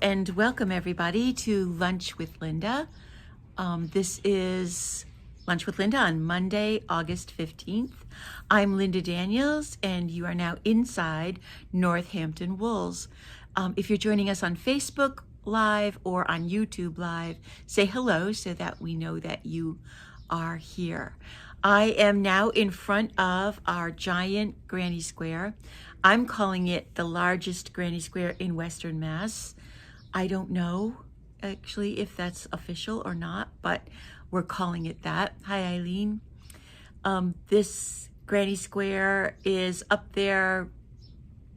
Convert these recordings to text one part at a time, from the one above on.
and welcome everybody to Lunch with Linda. This is Lunch with Linda on Monday, August 15th. I'm Linda Daniels, and you are now inside Northampton Wools. If you're joining us on Facebook Live or on YouTube Live, say hello so that we know that you are here. I am now in front of our giant Granny Square. I'm calling it the largest Granny Square in Western Mass. I don't know actually if that's official or not, but we're calling it that. Hi, Eileen. This Granny Square is up there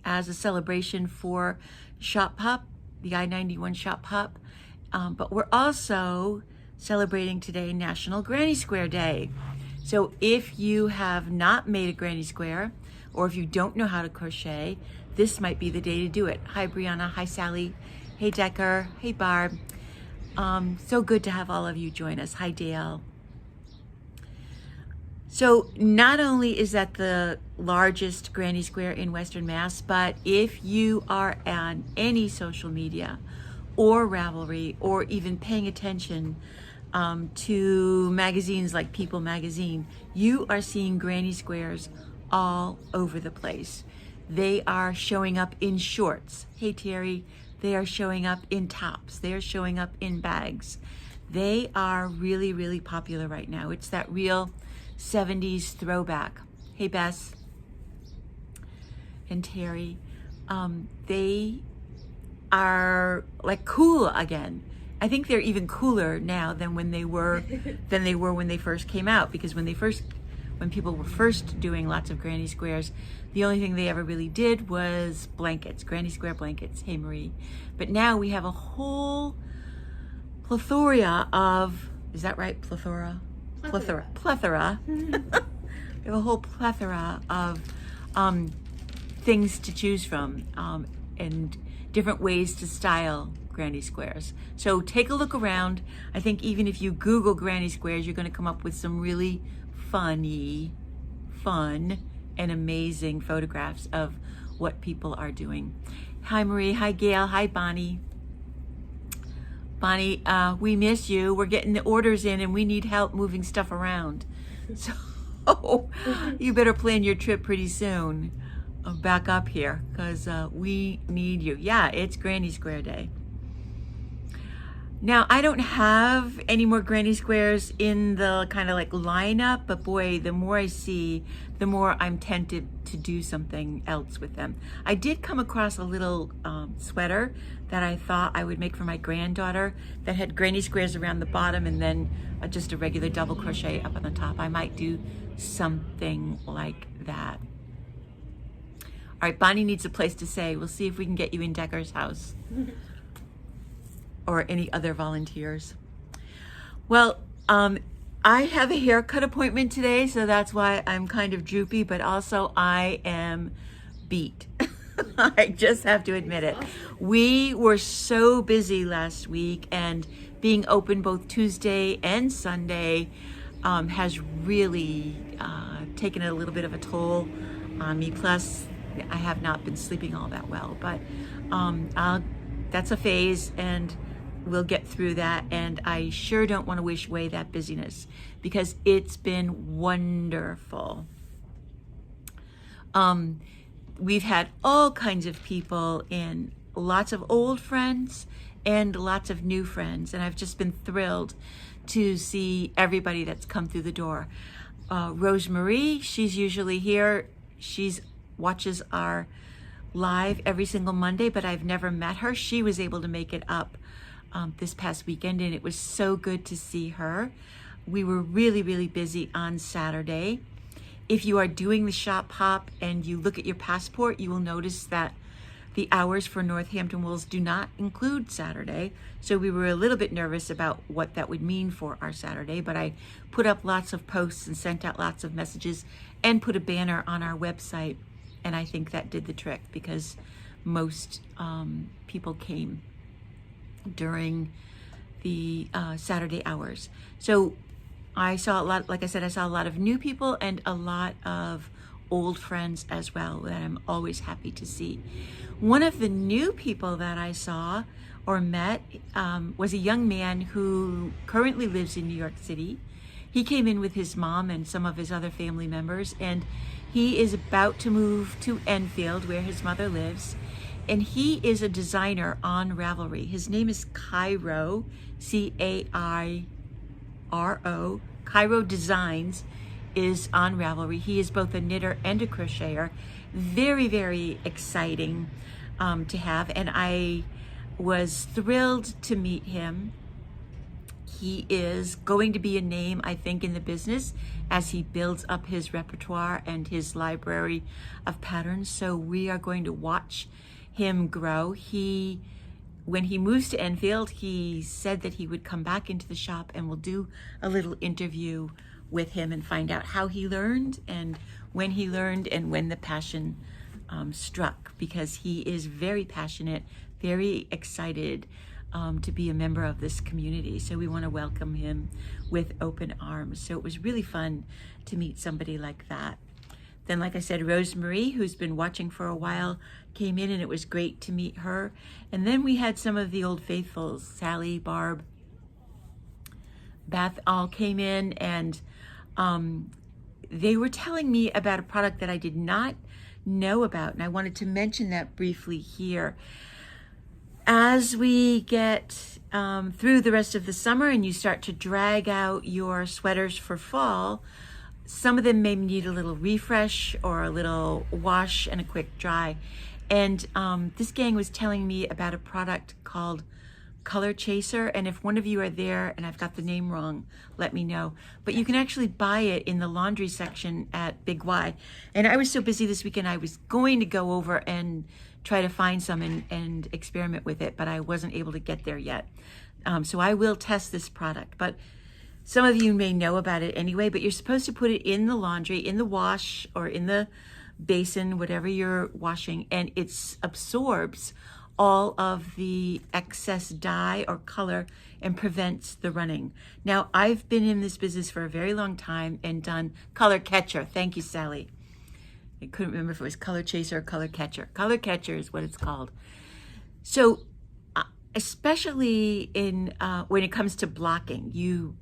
as a celebration for Shop Hop, the I-91 Shop Hop, but we're also celebrating today National Granny Square Day. So if you have not made a Granny Square, or if you don't know how to crochet, this might be the day to do it. Hi, Brianna. Hi, Sally. Hey, Decker. Hey, Barb. So good to have all of you join us. Hi, Dale. So not only is that the largest Granny Square in Western Mass, but if you are on any social media or Ravelry or even paying attention to magazines like People Magazine, you are seeing Granny Squares all over the place. They are showing up in shorts. Hey, Terry. They are showing up in tops. They are showing up in bags. They are really, really popular right now. It's that real 70s throwback. Hey, Bess and Terry. They are like cool again. I think they're even cooler now than when they were when they first came out, because when people were first doing lots of Granny Squares, the only thing they ever really did was blankets, Granny Square blankets. Hey, Marie. But now we have a whole plethora of, is that right? Plethora. We have a whole plethora of things to choose from and different ways to style Granny Squares. So take a look around. I think even if you Google Granny Squares, you're going to come up with some really fun and amazing photographs of what people are doing. Hi, Marie. Hi, Gail. Hi, Bonnie. Bonnie, we miss you. We're getting the orders in and we need help moving stuff around. So you better plan your trip pretty soon back up here, because we need you. Yeah, it's Granny Square Day. Now, I don't have any more Granny Squares in the kind of like lineup, but boy, the more I see, the more I'm tempted to do something else with them. I did come across a little sweater that I thought I would make for my granddaughter that had Granny Squares around the bottom and then just a regular double crochet up on the top. I might do something like that. All right, Bonnie needs a place to stay. We'll see if we can get you in Decker's house. Or any other volunteers. Well, I have a haircut appointment today, so that's why I'm kind of droopy, but also I am beat. I just have to admit it. We were so busy last week, and being open both Tuesday and Sunday has really taken a little bit of a toll on me. Plus, I have not been sleeping all that well, but that's a phase, and we'll get through that. And I sure don't want to wish away that busyness, because it's been wonderful. We've had all kinds of people in, lots of old friends and lots of new friends, and I've just been thrilled to see everybody that's come through the door. Rosemarie, she's usually here. She's watches our live every single Monday, but I've never met her. She was able to make it up this past weekend, and it was so good to see her. We were really, really busy on Saturday. If you are doing the shop hop and you look at your passport, you will notice that the hours for Northampton Wools do not include Saturday. So we were a little bit nervous about what that would mean for our Saturday, but I put up lots of posts and sent out lots of messages and put a banner on our website. And I think that did the trick, because most people came during the Saturday hours. So I saw a lot, like I said, I saw a lot of new people and a lot of old friends as well that I'm always happy to see. One of the new people that I saw or met was a young man who currently lives in New York City. He came in with his mom and some of his other family members, and he is about to move to Enfield, where his mother lives. And he is a designer on Ravelry. His name is Cairo, C-A-I-R-O. Cairo Designs is on Ravelry. He is both a knitter and a crocheter. Very, very exciting to have. And I was thrilled to meet him. He is going to be a name, I think, in the business as he builds up his repertoire and his library of patterns. So we are going to watch him grow. When he moves to Enfield, he said that he would come back into the shop, and we'll do a little interview with him and find out how he learned and when the passion struck, because he is very passionate, very excited to be a member of this community. So we want to welcome him with open arms. So it was really fun to meet somebody like that. Then, like I said, Rosemary, who's been watching for a while, came in, and it was great to meet her. And then we had some of the old faithfuls, Sally, Barb, Beth, all came in, and they were telling me about a product that I did not know about, and I wanted to mention that briefly here. As we get through the rest of the summer and you start to drag out your sweaters for fall, some of them may need a little refresh or a little wash and a quick dry. And this gang was telling me about a product called Color Chaser, and if one of you are there and I've got the name wrong, let me know. But you can actually buy it in the laundry section at Big Y. And I was so busy this weekend, I was going to go over and try to find some and experiment with it, but I wasn't able to get there yet. So I will test this product. But some of you may know about it anyway, but you're supposed to put it in the laundry, in the wash, or in the basin, whatever you're washing, and it absorbs all of the excess dye or color and prevents the running. Now, I've been in this business for a very long time and done Color Catcher. Thank you, Sally. I couldn't remember if it was Color Chaser or Color Catcher. Color Catcher is what it's called. So, especially in when it comes to blocking, you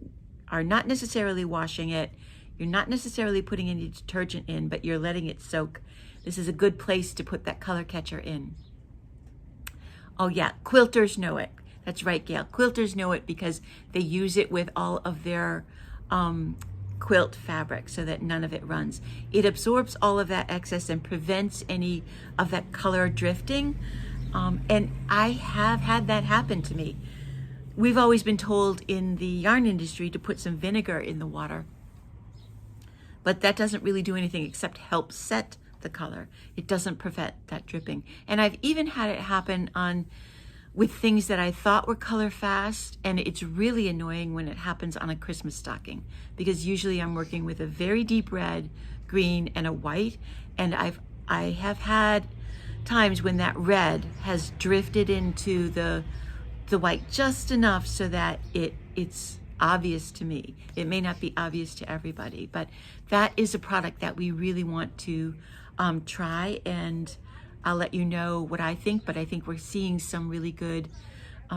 are not necessarily washing it. You're not necessarily putting any detergent in, but you're letting it soak. This is a good place to put that Color Catcher in. Oh yeah, quilters know it. That's right, Gail. Quilters know it because they use it with all of their quilt fabric so that none of it runs. It absorbs all of that excess and prevents any of that color drifting. And I have had that happen to me. We've always been told in the yarn industry to put some vinegar in the water, but that doesn't really do anything except help set the color. It doesn't prevent that dripping. And I've even had it happen with things that I thought were color fast, and it's really annoying when it happens on a Christmas stocking, because usually I'm working with a very deep red, green, and a white, and I have had times when that red has drifted into the white just enough so that it's obvious to me. It may not be obvious to everybody, but that is a product that we really want to try, and I'll let you know what I think, but I think we're seeing some really good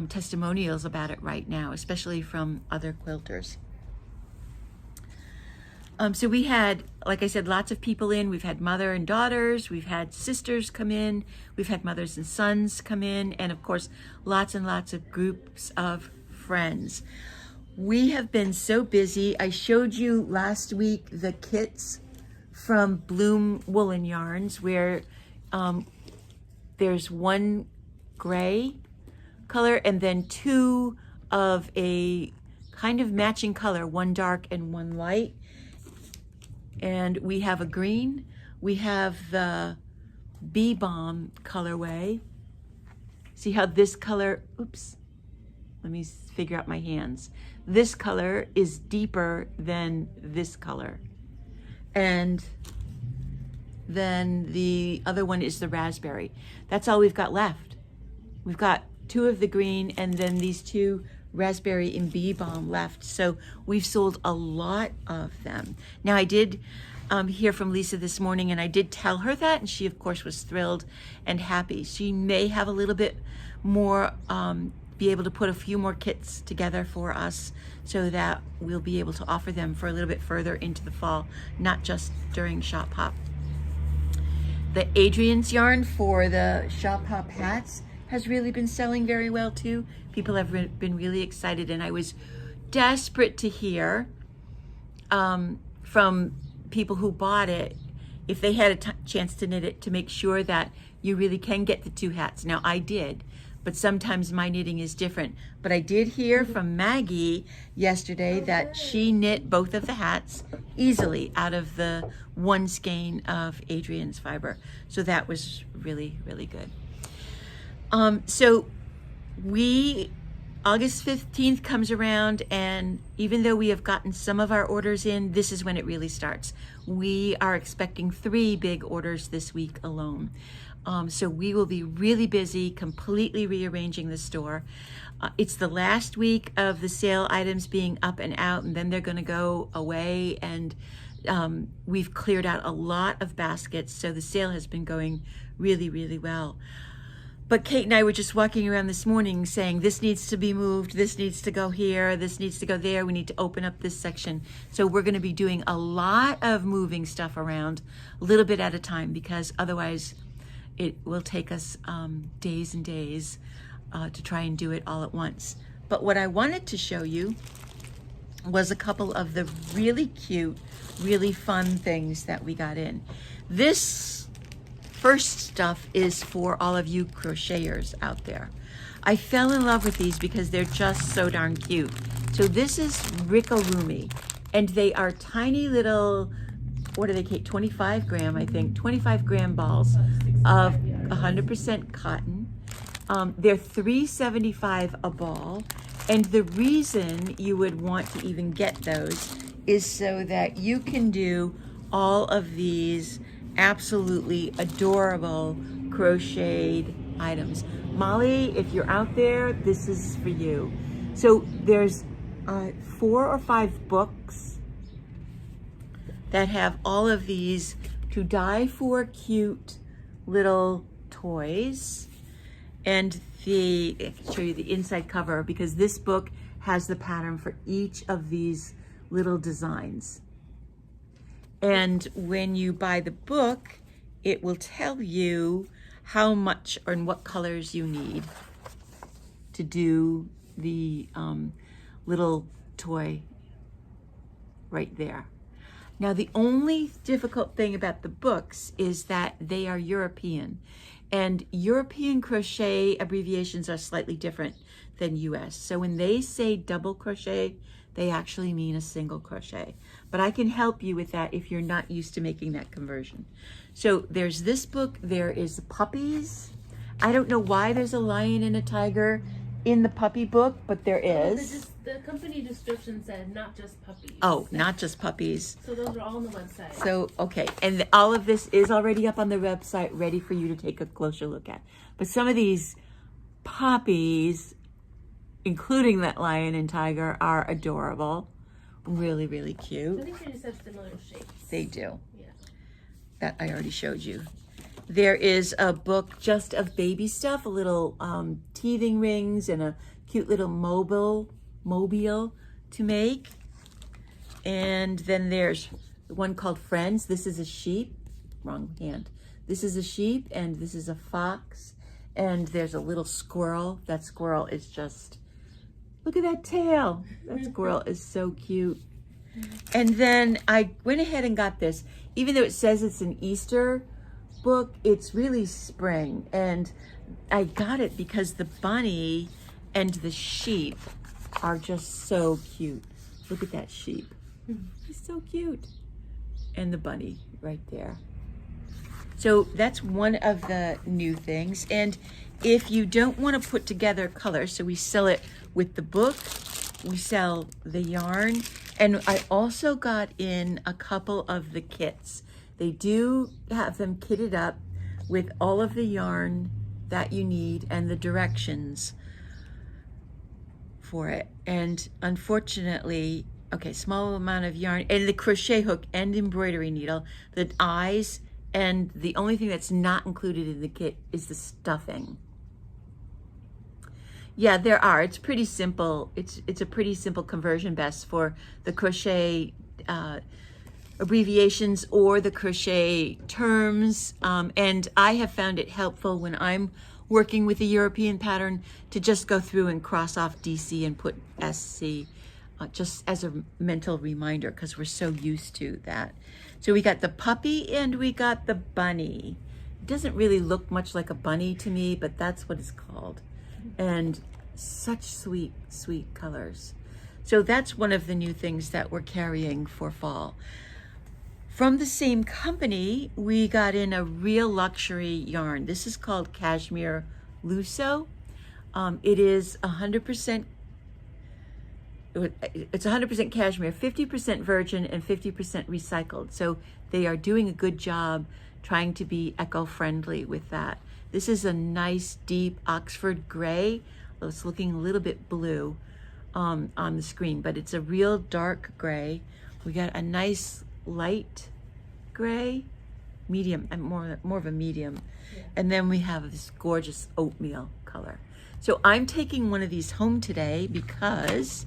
testimonials about it right now, especially from other quilters. So we had, like I said, lots of people in. We've had mother and daughters, we've had sisters come in, we've had mothers and sons come in, and of course, lots and lots of groups of friends. We have been so busy. I showed you last week the kits from Bloom Woolen Yarns, where there's one gray color and then two of a kind of matching color, one dark and one light. And we have a green. We have the Bee Balm colorway. See how this color, oops, let me figure out my hands. This color is deeper than this color. And then the other one is the raspberry. That's all we've got left. We've got two of the green and then these two raspberry and Bee Balm left. So we've sold a lot of them. Now I did hear from Lisa this morning, and I did tell her that, and she of course was thrilled and happy. She may have a little bit more, be able to put a few more kits together for us so that we'll be able to offer them for a little bit further into the fall, not just during Shop Hop. The Adrian's yarn for the Shop Hop hats has really been selling very well too. People have been really excited, and I was desperate to hear from people who bought it if they had a chance to knit it, to make sure that you really can get the 2 hats. Now I did, but sometimes my knitting is different. But I did hear from Maggie yesterday that she knit both of the hats easily out of the 1 skein of Adrian's fiber. So that was really, really good. So August 15th comes around, and even though we have gotten some of our orders in, this is when it really starts. We are expecting 3 big orders this week alone. So we will be really busy completely rearranging the store. It's the last week of the sale items being up and out, and then they're going to go away, and we've cleared out a lot of baskets, so the sale has been going really, really well. But Kate and I were just walking around this morning saying, this needs to be moved, this needs to go here, this needs to go there, we need to open up this section. So we're going to be doing a lot of moving stuff around a little bit at a time, because otherwise it will take us days and days to try and do it all at once. But what I wanted to show you was a couple of the really cute, really fun things that we got in. This first stuff is for all of you crocheters out there. I fell in love with these because they're just so darn cute. So this is Rickaroomy, and they are tiny little, what are they, Kate? 25 gram, I think, 25 gram balls of 100% cotton. They're $3.75 a ball, and the reason you would want to even get those is so that you can do all of these absolutely adorable crocheted items. Molly, if you're out there, this is for you. So there's 4 or 5 books that have all of these to die for cute little toys. And I can show you the inside cover, because this book has the pattern for each of these little designs. And when you buy the book, it will tell you how much or in what colors you need to do the little toy right there. Now, the only difficult thing about the books is that they are European, and European crochet abbreviations are slightly different than US. So when they say double crochet, they actually mean a single crochet. But I can help you with that if you're not used to making that conversion. So there's this book, there is puppies. I don't know why there's a lion and a tiger in the puppy book, but there is. The company description said not just puppies. Oh, not just puppies. So those are all on the website. So, okay, and all of this is already up on the website, ready for you to take a closer look at. But some of these puppies, including that lion and tiger, are adorable. Really, really cute. I think they just have similar shapes. They do. Yeah. That I already showed you. There is a book just of baby stuff, a little teething rings and a cute little mobile to make. And then there's one called Friends. This is a sheep, wrong hand. This is a sheep, and this is a fox, and there's a little squirrel. That squirrel is just, look at that tail. That squirrel is so cute. And then I went ahead and got this. Even though it says it's an Easter book, it's really spring. And I got it because the bunny and the sheep are just so cute. Look at that sheep. He's so cute. And the bunny right there. So that's one of the new things. And if you don't want to put together colors, so we sell it with the book, we sell the yarn, and I also got in a couple of the kits. They do have them kitted up with all of the yarn that you need and the directions for it. And unfortunately, Okay, small amount of yarn and the crochet hook and embroidery needle, the eyes, and the only thing that's not included in the kit is the stuffing. Yeah, there are. It's pretty simple. It's a pretty simple conversion best for the crochet abbreviations or the crochet terms. And I have found it helpful when I'm working with a European pattern to just go through and cross off DC and put SC just as a mental reminder because we're so used to that. So we got the puppy and we got the bunny. It doesn't really look much like a bunny to me, but that's what it's called. And such sweet, sweet colors. So that's one of the new things that we're carrying for fall. From the same company, we got in a real luxury yarn. This is called Cashmere Lusso. It is 100%, it's 100% cashmere, 50% virgin and 50% recycled. So they are doing a good job trying to be eco-friendly with that. This is a nice deep Oxford gray. It's looking a little bit blue on the screen, but it's a real dark gray. We got a nice light gray, medium, and more of a medium. Yeah. And then we have this gorgeous oatmeal color. So I'm taking one of these home today because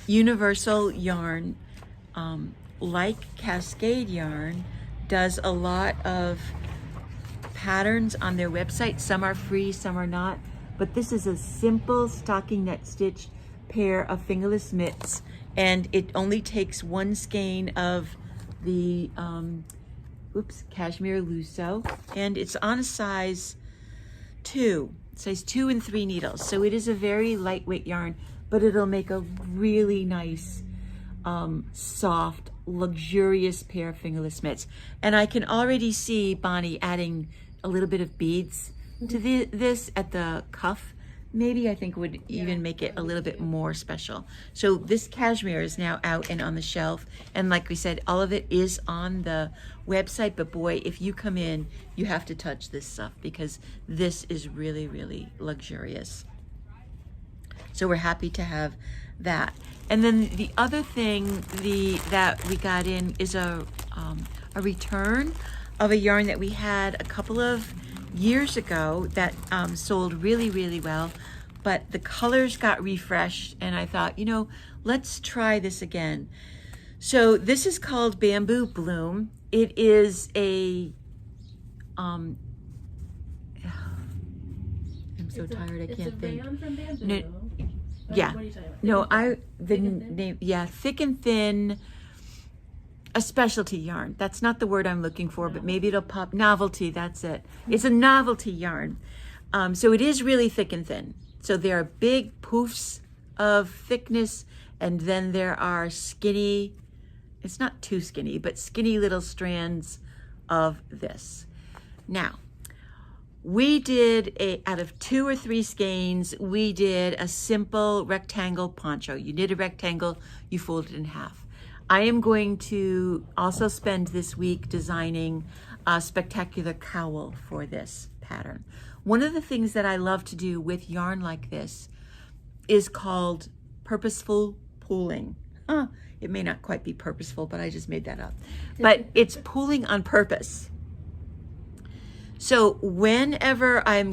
Universal Yarn, like Cascade Yarn, does a lot of patterns on their website. Some are free, some are not. But this is a simple stocking net stitched pair of fingerless mitts, and it only takes one skein of the Cashmere Lusso, and it's on a size 2 and 3 needles. So it is a very lightweight yarn, but it'll make a really nice, soft, luxurious pair of fingerless mitts. And I can already see Bonnie adding a little bit of beads to this at the cuff. Maybe I think would even make it a little bit more special. So this cashmere is now out and on the shelf. And like we said, all of it is on the website. But boy, if you come in, you have to touch this stuff because this is really, really luxurious. So we're happy to have that. And then the other thing that we got in is a return of a yarn that we had a couple of years ago that sold really, really well, but the colors got refreshed and I thought, you know, let's try this again. So this is called Bamboo Bloom. It is a, I'm so tired, I can't think. It's a rayon from bamboo. No, yeah, what are you talking about? no, name, yeah, thick and thin, a specialty yarn. That's not the word I'm looking for, but maybe it'll pop. Novelty, that's it. It's a novelty yarn. So it is really thick and thin. So there are big poofs of thickness, and then there are skinny, it's not too skinny, but skinny little strands of this. Now, we did out of 2 or 3 skeins, we did a simple rectangle poncho. You knit a rectangle, you fold it in half. I am going to also spend this week designing a spectacular cowl for this pattern. One of the things that I love to do with yarn like this is called purposeful pooling. It may not quite be purposeful, but I just made that up. But it's pooling on purpose. So whenever I'm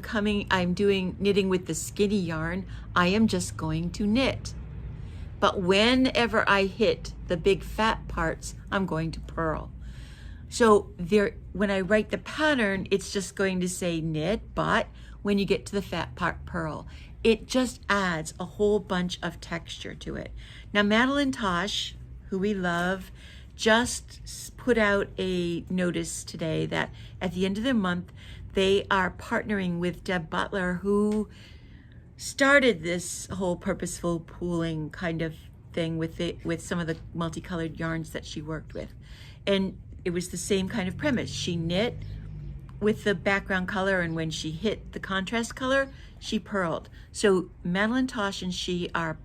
doing knitting with the skinny yarn, I am just going to knit. But whenever I hit the big fat parts, I'm going to purl. So when I write the pattern, it's just going to say knit, but when you get to the fat part, purl. It just adds a whole bunch of texture to it. Now, Madeline Tosh, who we love, just put out a notice today that at the end of the month, they are partnering with Deb Butler, who started this whole purposeful pooling kind of thing with some of the multicolored yarns that she worked with. And it was the same kind of premise. She knit with the background color, and when she hit the contrast color, she purled. So Madeline Tosh and she are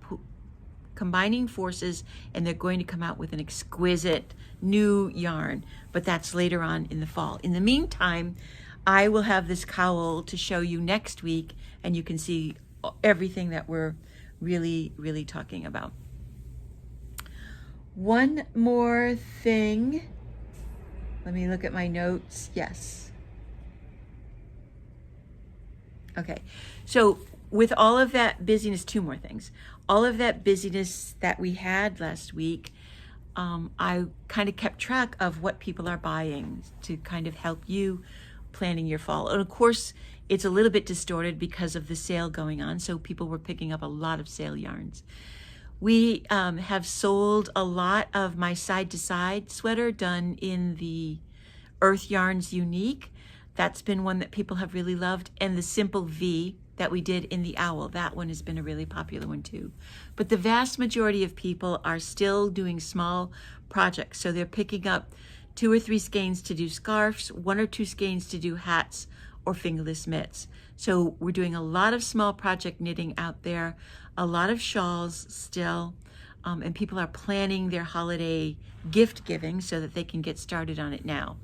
combining forces, and they're going to come out with an exquisite new yarn, but that's later on in the fall. In the meantime, I will have this cowl to show you next week, and you can see everything that we're really, really talking about. One more thing. Let me look at my notes. Yes. Okay. So with all of that busyness, two more things. All of that busyness that we had last week, I kind of kept track of what people are buying to kind of help you planning your fall. And of course, it's a little bit distorted because of the sale going on. So people were picking up a lot of sale yarns. We have sold a lot of my side-to-side sweater done in the Earth Yarns Unique. That's been one that people have really loved. And the Simple V that we did in the Owl, that one has been a really popular one too. But the vast majority of people are still doing small projects. So they're picking up 2 or 3 skeins to do scarves, 1 or 2 skeins to do hats or fingerless mitts. So we're doing a lot of small project knitting out there, a lot of shawls still, and people are planning their holiday gift giving so that they can get started on it now.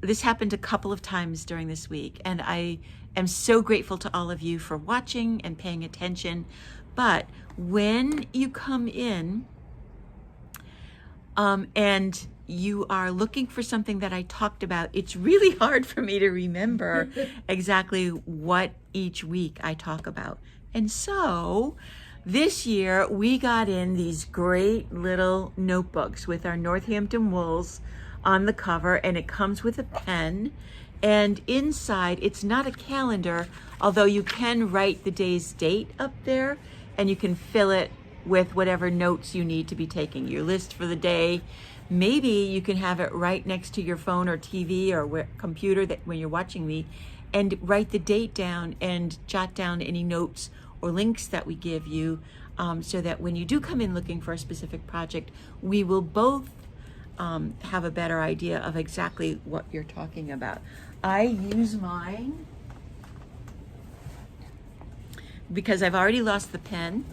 This happened a couple of times during this week, and I am so grateful to all of you for watching and paying attention. But when you come in and you are looking for something that I talked about, it's really hard for me to remember exactly what each week I talk about. And so this year we got in these great little notebooks with our Northampton Wools on the cover, and it comes with a pen, and inside it's not a calendar, although you can write the day's date up there and you can fill it with whatever notes you need to be taking, your list for the day. Maybe you can have it right next to your phone or TV or computer that when you're watching me, and write the date down and jot down any notes or links that we give you, so that when you do come in looking for a specific project, we will both have a better idea of exactly what you're talking about. I use mine because I've already lost the pen,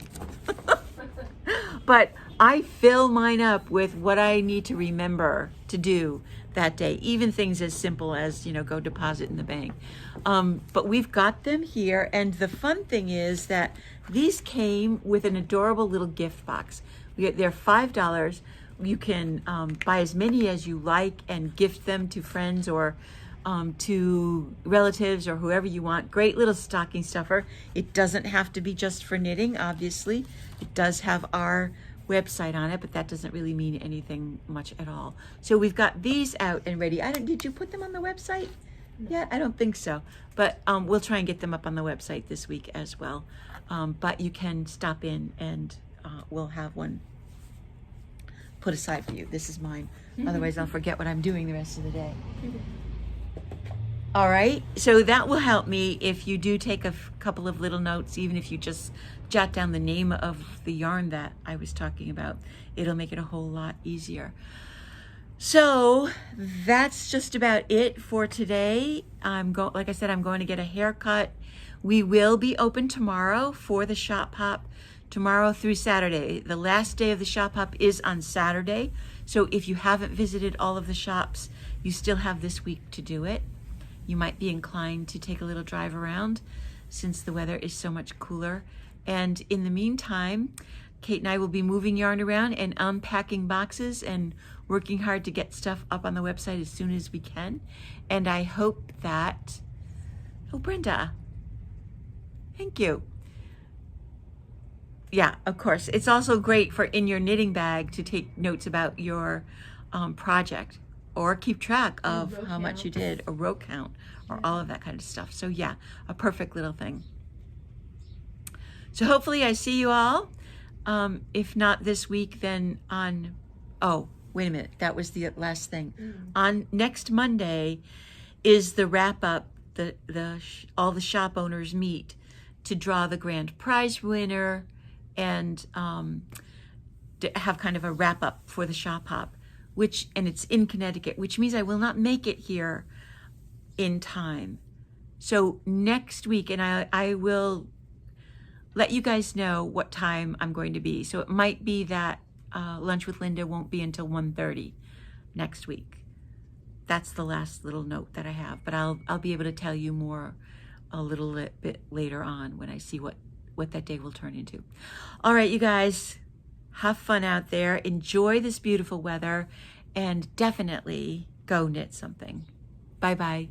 but I fill mine up with what I need to remember to do that day, even things as simple as, go deposit in the bank. But we've got them here, and the fun thing is that these came with an adorable little gift box. They're $5. You can buy as many as you like and gift them to friends or to relatives or whoever you want. Great little stocking stuffer. It doesn't have to be just for knitting, obviously. It does have our website on it, but that doesn't really mean anything much at all. So we've got these out and ready. Did you put them on the website yet? I don't think so, but we'll try and get them up on the website this week as well. But you can stop in and we'll have one put aside for you. This is mine. Otherwise I'll forget what I'm doing the rest of the day. All right, so that will help me if you do take a couple of little notes, even if you just jot down the name of the yarn that I was talking about. It'll make it a whole lot easier. So that's just about it for today. Like I said, I'm going to get a haircut. We will be open tomorrow for the shop hop, tomorrow through Saturday. The last day of the shop hop is on Saturday. So if you haven't visited all of the shops, you still have this week to do it. You might be inclined to take a little drive around since the weather is so much cooler. And in the meantime, Kate and I will be moving yarn around and unpacking boxes and working hard to get stuff up on the website as soon as we can. And I hope that, oh, Brenda, thank you. Yeah, of course. It's also great for in your knitting bag to take notes about your project, or keep track of how much you did, or row count, or all of that kind of stuff. So yeah, a perfect little thing. So hopefully I see you all. If not this week, then on, oh, wait a minute, that was the last thing. On next Monday is the wrap up, all the shop owners meet to draw the grand prize winner and to have kind of a wrap up for the shop hop. And it's in Connecticut, which means I will not make it here in time. So next week, and I will let you guys know what time I'm going to be. So it might be that Lunch with Linda won't be until 1:30 next week. That's the last little note that I have, but I'll be able to tell you more a little bit later on when I see what that day will turn into. All right, you guys, Have fun out there. Enjoy this beautiful weather and definitely go knit something. Bye-bye.